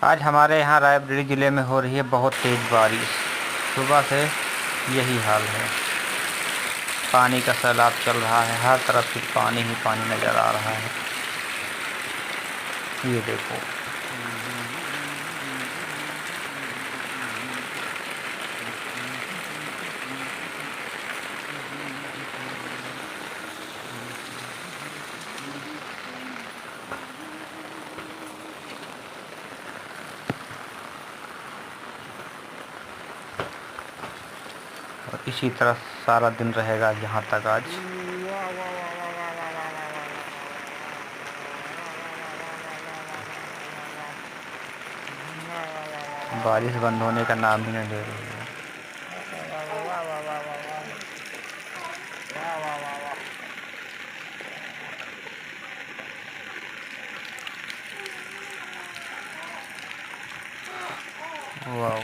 आज हमारे यहाँ रायबरेली ज़िले में हो रही है बहुत तेज़ बारिश। सुबह से यही हाल है। पानी का सैलाब चल रहा है, हर तरफ सिर्फ पानी ही पानी नज़र आ रहा है। ये देखो। और इसी तरह सारा दिन रहेगा जहाँ तक आज। बारिश बंद होने का नाम ही नहीं ले रही है। वाह।